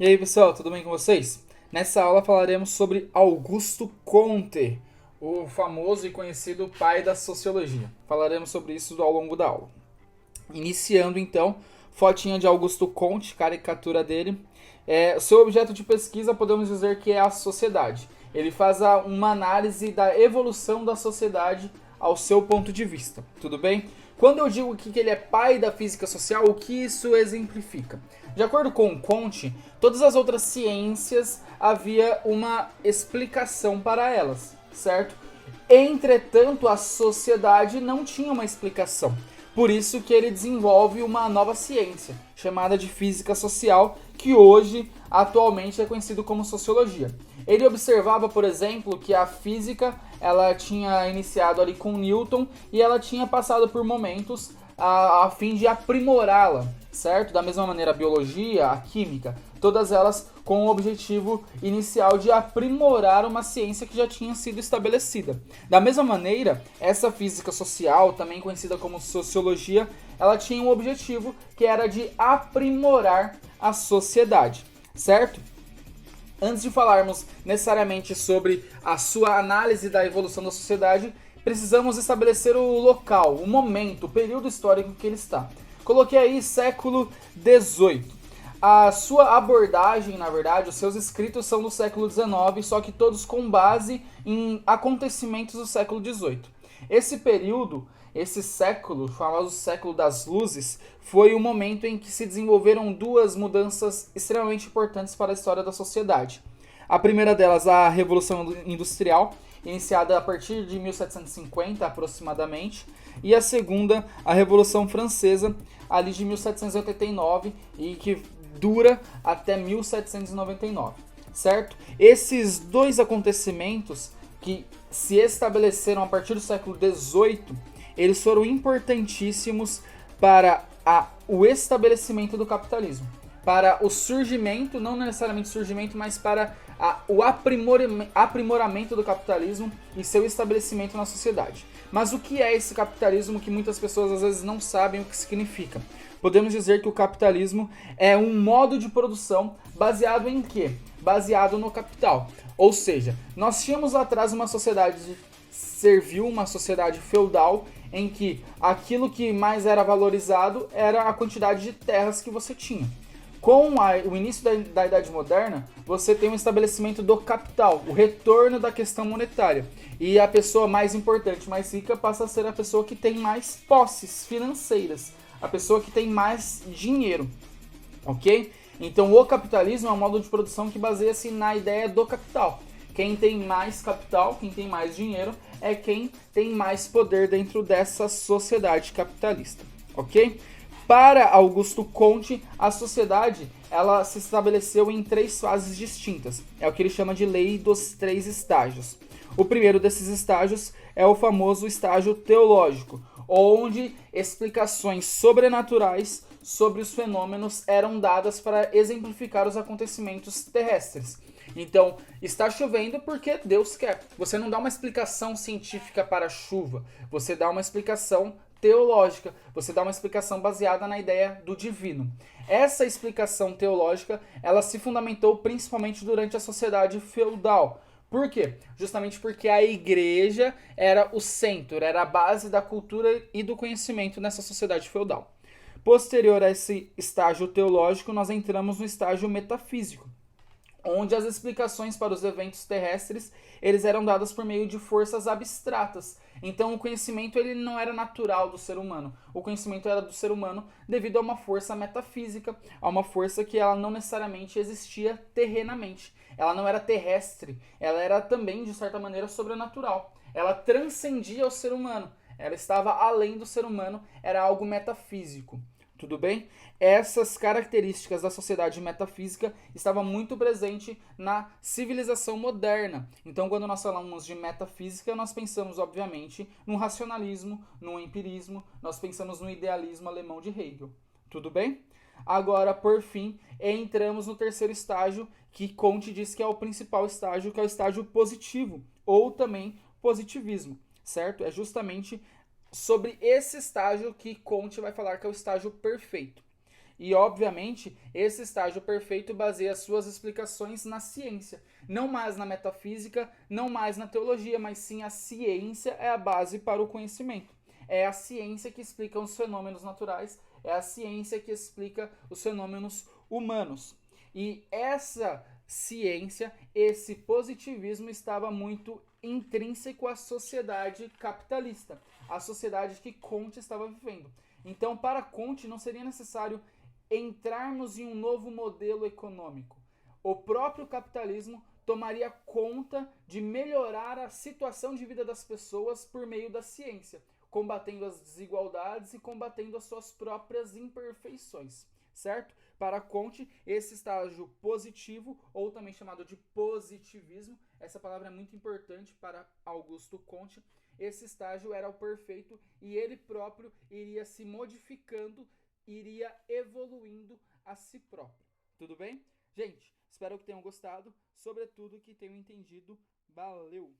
E aí pessoal, tudo bem com vocês? Nessa aula falaremos sobre Augusto Comte, o famoso e conhecido pai da sociologia. Falaremos sobre isso ao longo da aula. Iniciando então, fotinha de Augusto Comte, caricatura dele. Seu objeto de pesquisa podemos dizer que é a sociedade. Ele faz uma análise da evolução da sociedade ao seu ponto de vista, tudo bem? Quando eu digo que ele é pai da física social, o que isso exemplifica? De acordo com Comte, todas as outras ciências havia uma explicação para elas, certo? Entretanto, a sociedade não tinha uma explicação. Por isso que ele desenvolve uma nova ciência, chamada de física social, que hoje, atualmente, é conhecido como sociologia. Ele observava, por exemplo, que a física ela tinha iniciado ali com Newton e ela tinha passado por momentos a fim de aprimorá-la, certo? Da mesma maneira, a biologia, a química, todas elas com o objetivo inicial de aprimorar uma ciência que já tinha sido estabelecida. Da mesma maneira, essa física social, também conhecida como sociologia, ela tinha um objetivo que era de aprimorar a sociedade, certo? Antes de falarmos necessariamente sobre a sua análise da evolução da sociedade, precisamos estabelecer o local, o momento, o período histórico que ele está. Coloquei aí século XVIII. A sua abordagem, na verdade, os seus escritos são do século XIX, só que todos com base em acontecimentos do século XVIII. Esse período, esse século, famoso século das luzes, foi o momento em que se desenvolveram duas mudanças extremamente importantes para a história da sociedade. A primeira delas, a Revolução Industrial, iniciada a partir de 1750 aproximadamente, e a segunda, a Revolução Francesa, ali de 1789 e que dura até 1799, certo? Esses dois acontecimentos que se estabeleceram a partir do século XVIII, eles foram importantíssimos para o estabelecimento do capitalismo, para o surgimento, não necessariamente surgimento, mas para o aprimoramento do capitalismo e seu estabelecimento na sociedade. Mas o que é esse capitalismo que muitas pessoas às vezes não sabem o que significa? Podemos dizer que o capitalismo é um modo de produção baseado em quê? Baseado no capital. Ou seja, nós tínhamos lá atrás uma sociedade servil, uma sociedade feudal, em que aquilo que mais era valorizado era a quantidade de terras que você tinha. Com o início da Idade Moderna, você tem um estabelecimento do capital, o retorno da questão monetária. E a pessoa mais importante, mais rica, passa a ser a pessoa que tem mais posses financeiras, a pessoa que tem mais dinheiro, ok? Então o capitalismo é um modo de produção que baseia-se na ideia do capital. Quem tem mais capital, quem tem mais dinheiro, é quem tem mais poder dentro dessa sociedade capitalista, ok? Para Augusto Comte, a sociedade ela se estabeleceu em três fases distintas. É o que ele chama de lei dos três estágios. O primeiro desses estágios é o famoso estágio teológico, onde explicações sobrenaturais sobre os fenômenos eram dadas para exemplificar os acontecimentos terrestres. Então, está chovendo porque Deus quer. Você não dá uma explicação científica para a chuva, você dá uma explicação teológica, você dá uma explicação baseada na ideia do divino. Essa explicação teológica, ela se fundamentou principalmente durante a sociedade feudal. Por quê? Justamente porque a igreja era o centro, era a base da cultura e do conhecimento nessa sociedade feudal. Posterior a esse estágio teológico, nós entramos no estágio metafísico, onde as explicações para os eventos terrestres eles eram dadas por meio de forças abstratas. Então o conhecimento ele não era natural do ser humano. O conhecimento era do ser humano devido a uma força metafísica, a uma força que ela não necessariamente existia terrenamente. Ela não era terrestre, ela era também, de certa maneira, sobrenatural. Ela transcendia o ser humano, ela estava além do ser humano, era algo metafísico. Tudo bem? Essas características da sociedade metafísica estavam muito presentes na civilização moderna. Então, quando nós falamos de metafísica, nós pensamos, obviamente, no racionalismo, no empirismo, nós pensamos no idealismo alemão de Hegel. Tudo bem? Agora, por fim, entramos no terceiro estágio, que Comte diz que é o principal estágio, que é o estágio positivo, ou também positivismo, certo? É justamente sobre esse estágio que Comte vai falar que é o estágio perfeito. E, obviamente, esse estágio perfeito baseia suas explicações na ciência. Não mais na metafísica, não mais na teologia, mas sim a ciência é a base para o conhecimento. É a ciência que explica os fenômenos naturais, é a ciência que explica os fenômenos humanos. E essa ciência, esse positivismo estava muito intrínseco à sociedade capitalista, à sociedade que Comte estava vivendo. Então, para Comte, não seria necessário entrarmos em um novo modelo econômico. O próprio capitalismo tomaria conta de melhorar a situação de vida das pessoas por meio da ciência, combatendo as desigualdades e combatendo as suas próprias imperfeições, certo? Para Comte, esse estágio positivo, ou também chamado de positivismo, essa palavra é muito importante para Augusto Comte, esse estágio era o perfeito e ele próprio iria se modificando, iria evoluindo a si próprio. Tudo bem? Gente, espero que tenham gostado, sobretudo que tenham entendido. Valeu!